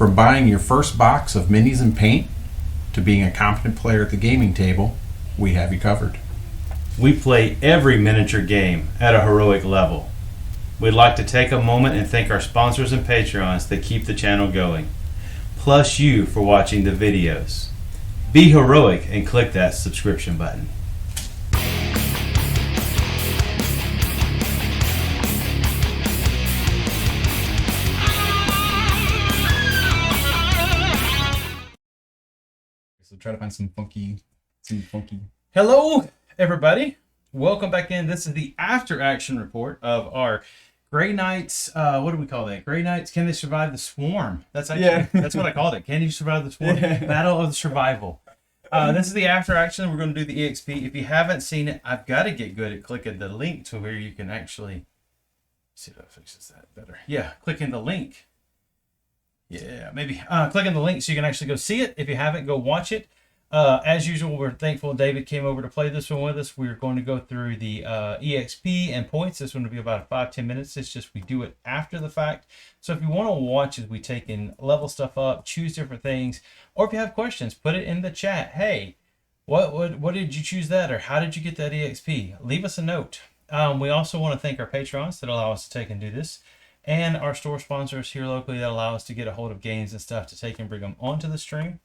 From buying your first box of minis and paint to being a competent player at the gaming table, we have you covered. We play every miniature game at a heroic level. We'd like to take a moment and thank our sponsors and Patreons that keep the channel going, plus you for watching the videos. Be heroic and click that subscription button. So try to find some funky. Hello, everybody. Welcome back in. This is the after action report of our Grey Knights. What do we call that? Grey Knights. Can they survive the swarm? That's actually that's what I called it. Can you survive the swarm? Yeah. Battle of the survival. This is the after action. We're going to do the EXP. If you haven't seen it, I've got to get good at clicking the link to where you can actually see if that fixes that better. Yeah, clicking the link. Yeah, maybe clicking the link so you can actually go see it. If you haven't, go watch it. As usual, we're thankful David came over to play this one with us. We're going to go through the EXP and points. This one will be about 5-10 minutes. It's just we do it after the fact. So if you want to watch as we take and level stuff up, choose different things, or if you have questions, put it in the chat. Hey, what did you choose that, or how did you get that EXP? Leave us a note. We also want to thank our patrons that allow us to take and do this, and our store sponsors here locally that allow us to get a hold of games and stuff to take and bring them onto the stream.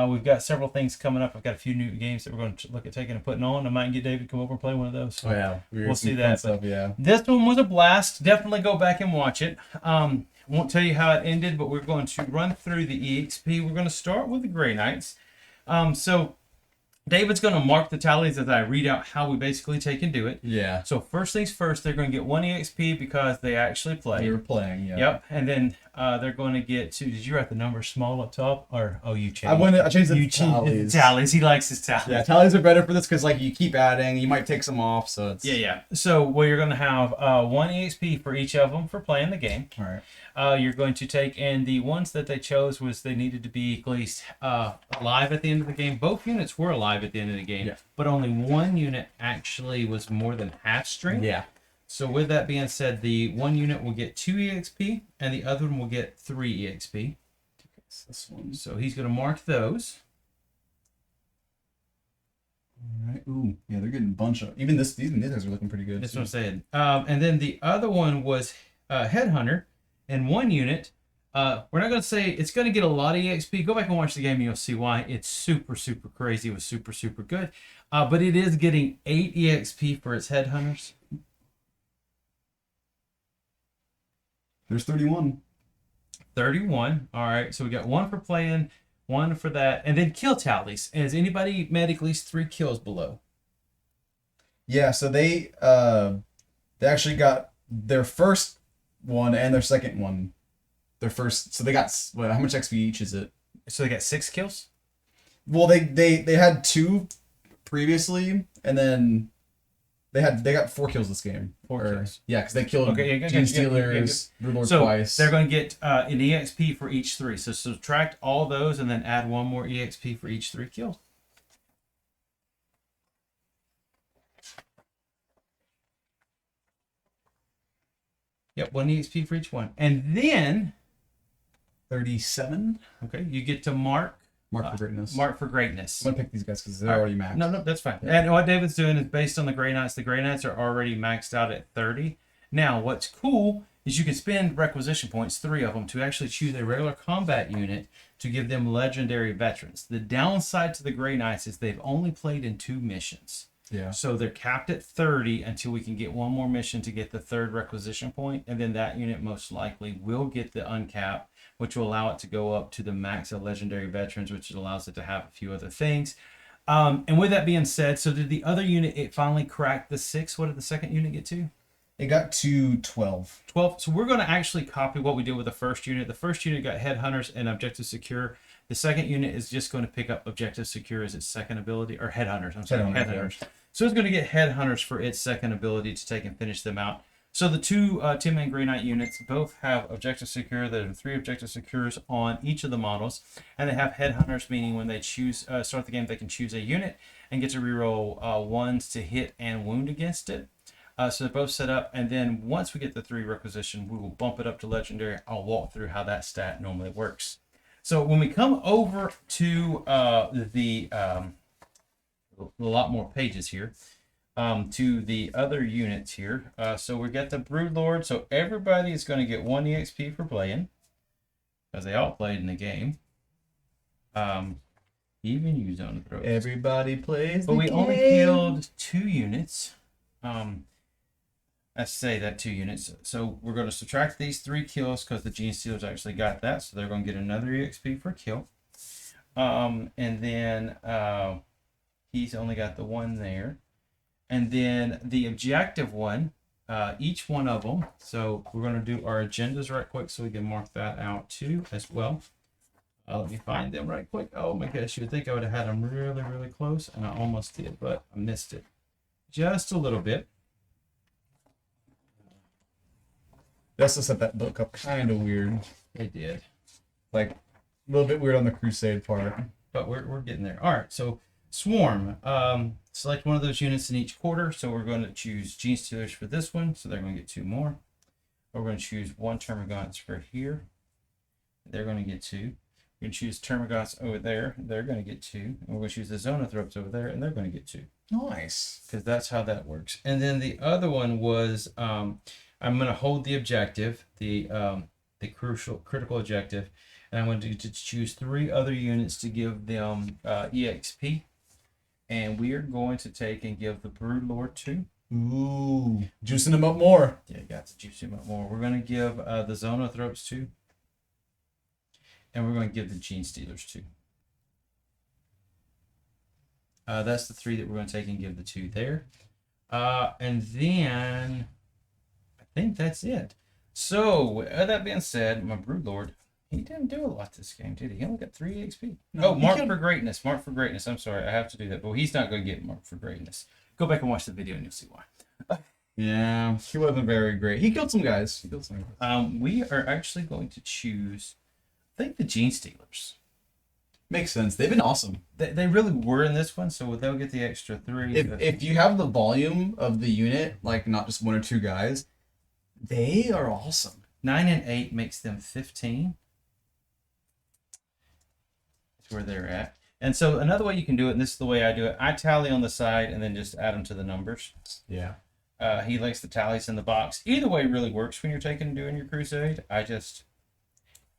We've got several things coming up. I've got a few new games that we're going to look at taking and putting on. I might get David to come over and play one of those. Oh yeah, we'll see that. Stuff, yeah. This one was a blast. Definitely go back and watch it. Won't tell you how it ended, but we're going to run through the EXP. We're going to start with the Grey Knights. So David's going to mark the tallies as I read out how we basically take and do it. Yeah. So first things first, they're going to get 1 EXP because they actually played. They were playing, yeah. Yep. And then they're going to get 2. Did you write the number small up top? Or, you changed I changed the tallies. Tallies. He likes his tallies. Yeah, tallies are better for this because like you keep adding, you might take some off, so it's... Yeah. So you're going to have 1 EXP for each of them for playing the game. All right. You're going to take, and the ones that they chose was they needed to be at least alive at the end of the game. Both units were alive at the end of the game, yeah. But only one unit actually was more than half strength. Yeah. So with that being said, the one unit will get 2 EXP, and the other one will get 3 EXP. This one. So he's going to mark those. All right. Ooh, yeah, they're getting a bunch of... Even these nithers are looking pretty good. That's what I'm saying. And then the other one was Headhunter. And 1 unit, we're not going to say it's going to get a lot of EXP. Go back and watch the game and you'll see why. It's super, super crazy. It was super, super good. But it is getting 8 EXP for its Headhunters. There's 31. 31. All right. So we got 1 for playing, 1 for that. And then kill tallies. Has anybody made at least 3 kills below? Yeah, so they actually got their first one and their second one. Their first, so they got, how much XP each is it? So they got 6 kills? Well, they had 2 previously, and then they got 4 kills this game. 4 kills. Yeah, because they killed Gene Stealers, Broodlord so twice. They're going to get an EXP for each 3. So subtract all those and then add 1 more EXP for each 3 kills. Yep, 1 EXP for each one. And then 37. Okay, you get to mark for greatness. Mark for greatness. I'm gonna pick these guys because they're already maxed. No, that's fine. Yeah. And what David's doing is based on the Grey Knights. The Grey Knights are already maxed out at 30. Now, what's cool is you can spend requisition points, 3 of them, to actually choose a regular combat unit to give them legendary veterans. The downside to the Grey Knights is they've only played in 2 missions. Yeah. So they're capped at 30 until we can get 1 more mission to get the 3rd requisition point, and then that unit most likely will get the uncap, which will allow it to go up to the max of legendary veterans, which allows it to have a few other things. And with that being said, so did the other unit, it finally cracked the 6. What did the second unit get to? It got to 12. 12. So we're going to actually copy what we did with the first unit. The first unit got Headhunters and Objective Secure. The second unit is just going to pick up Objective Secure as its second ability, or Headhunters. I'm sorry, Headhunters. So it's going to get Headhunters for its second ability to take and finish them out. So the 2 10-man Grey Knight units both have Objective Secure. There are 3 Objective Secures on each of the models. And they have Headhunters, meaning when they choose start the game, they can choose a unit and get to reroll 1s to hit and wound against it. So they're both set up. And then once we get the 3 requisition, we will bump it up to Legendary. I'll walk through how that stat normally works. So when we come over to a lot more pages here, to the other units here. So we got the Broodlord. So everybody is going to get 1 EXP for playing, because they all played in the game. Even you, Zone Throat. Everybody plays. But we only killed 2 units. I say that 2 units. So we're going to subtract these 3 kills because the Gene Stealers actually got that. So they're going to get another EXP for kill. And then he's only got the 1 there. And then the objective one, each one of them. So we're going to do our agendas right quick so we can mark that out too as well. Let me find them right quick. Oh my gosh, you would think I would have had them really, really close, and I almost did, but I missed it just a little bit. They also set that book up kind of weird. It did. Like, a little bit weird on the Crusade part. But we're getting there. All right, so Swarm. Select one of those units in each quarter. So we're going to choose Gene Stealers for this one, so they're going to get 2 more. We're going to choose 1 Termagants for here. They're going to get 2. We're going to choose Termagants over there. They're going to get 2. And we're going to choose the Zonothropes over there, and they're going to get 2. Nice. Because that's how that works. And then the other one was I'm going to hold the objective, the critical objective, and I'm going to choose 3 other units to give them EXP. And we are going to take and give the Broodlord 2. Ooh, juicing them up more. Yeah, got to juice him up more. We're going to give the Zonothropes 2. And we're going to give the Gene Stealers 2. That's the 3 that we're going to take and give the 2 there. And then I think that's it. So, with that being said, my Broodlord, he didn't do a lot this game, did he? He only got 3 XP. No, Mark for Greatness. Mark for Greatness. I'm sorry, I have to do that. But he's not going to get Mark for Greatness. Go back and watch the video and you'll see why. Yeah, he wasn't very great. He killed some guys. We are actually going to choose, I think, the Gene Stealers. Makes sense. They've been awesome. They really were in this one, so they'll get the extra 3. If you have the volume of the unit, like not just 1 or 2 guys, they are awesome. 9 and 8 makes them 15. That's where they're at. And so another way you can do it, and this is the way I do it, I tally on the side and then just add them to the numbers. Yeah. He likes the tallies in the box. Either way really works when you're doing your crusade. I do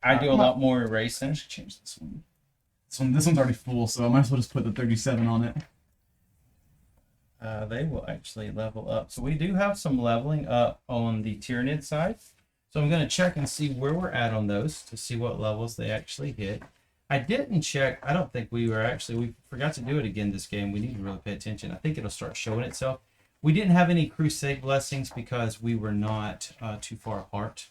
a lot more erasing. I should change this one. This one's already full, so I might as well just put the 37 on it. They will actually level up. So we do have some leveling up on the Tyranid side. So I'm going to check and see where we're at on those to see what levels they actually hit. I didn't check. I don't think we forgot to do it again this game. We need to really pay attention. I think it'll start showing itself. We didn't have any crusade blessings because we were not too far apart.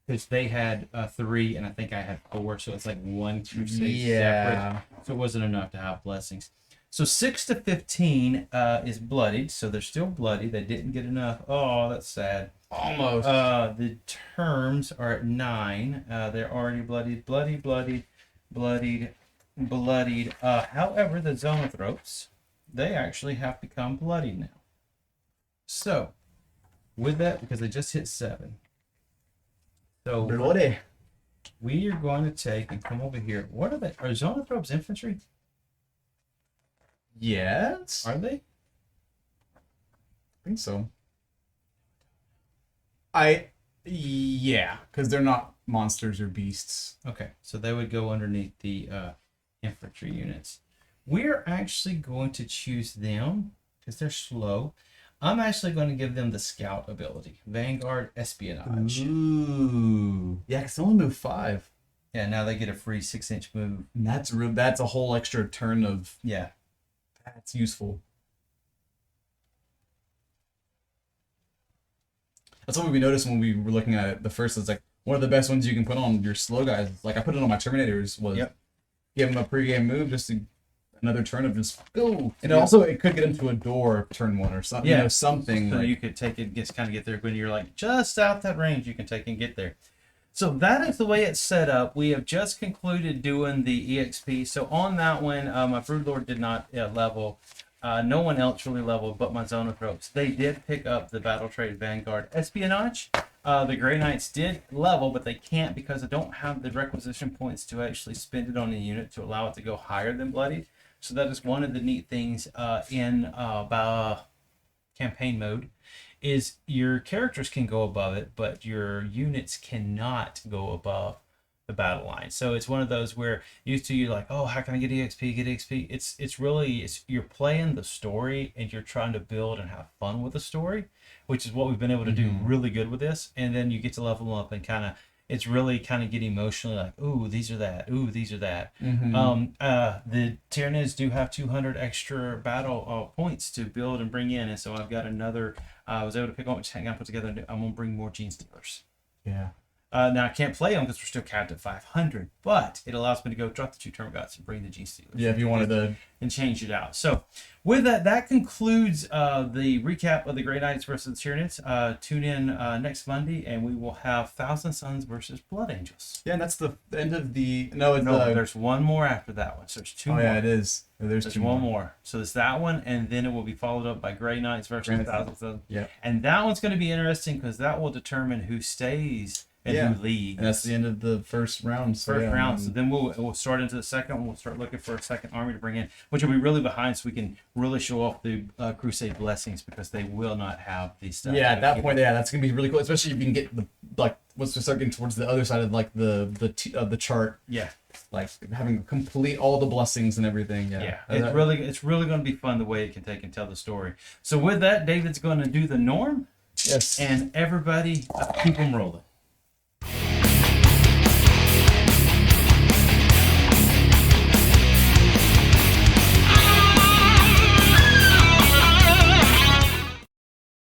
Because they had 3 and I think I had 4, so it's like 1 crusade separate. So it wasn't enough to have blessings. So 6 to 15 is bloodied, so they're still bloody. They didn't get enough. Oh, that's sad. Almost. The terms are at 9. They're already bloodied. However, the Zonothropes, they actually have become bloodied now. So, with that, because they just hit 7. So Bloody. we are going to take and come over here. What are they? Are Zonothropes infantry? Yes. Are they? I think so. Yeah, because they're not monsters or beasts. Okay, so they would go underneath the infantry units. We're actually going to choose them because they're slow. I'm actually going to give them the scout ability, Vanguard Espionage. Ooh. Yeah, because they only move 5. Yeah, now they get a free 6-inch move. And that's a whole extra turn of. Yeah. That's useful. That's what we noticed when we were looking at it. The first is like one of the best ones you can put on your slow guys. Like I put it on my Terminators was give them a pregame move just to another turn of just go. And also it could get into a door turn 1 or something. Yeah. Something. So like, you could take it, kind of get there when you're like just out that range. You can take and get there. So that is the way it's set up. We have just concluded doing the EXP. So on that one, my Broodlord did not level. No one else really leveled but my Zonothropes. They did pick up the Battle Trade Vanguard Espionage. The Grey Knights did level, but they can't because they don't have the requisition points to actually spend it on a unit to allow it to go higher than Bloodied. So that is one of the neat things in campaign mode, is your characters can go above it, but your units cannot go above the battle line. So it's one of those where used to you're like, oh, how can I get EXP? Get EXP. It's really you're playing the story and you're trying to build and have fun with the story, which is what we've been able to do really good with this. And then you get to level them up and kind of it's really kind of get emotionally like, ooh, these are that. Ooh, these are that. The Tyranids do have 200 extra battle points to build and bring in, and so I've got another. I was able to pick up which hang out put together. And I'm gonna bring more Gene Stealers. Yeah. Now I can't play them because we're still capped at 500, but it allows me to go drop the 2 Termagants and bring the Gene Stealers. Yeah, if you wanted to. And change it out. So with that, that concludes the recap of the Grey Knights versus the Tyranids. Tune in next Monday, and we will have Thousand Suns versus Blood Angels. Yeah, and that's the end of the. No, it's No, there's one more after that one. So there's 2 more. Oh yeah, it is. There's 2 one more. So there's that one, and then it will be followed up by Grey Knights versus Thousand Suns. Yeah. And that one's going to be interesting because that will determine who stays and who leaves. And that's the end of the first round. So First round. So then we'll start into the second one. We'll start looking for a second army to bring in, which will be really behind, so we can really show off the Crusade blessings because they will not have these stuff. Yeah, at that point, yeah, that's gonna be really cool, especially if you can get the once we start getting towards the other side of the chart. Yeah. Like having complete all the blessings and everything. Yeah. It's really going to be fun the way it can take and tell the story. So with that, David's going to do the norm. Yes. And everybody keep them rolling.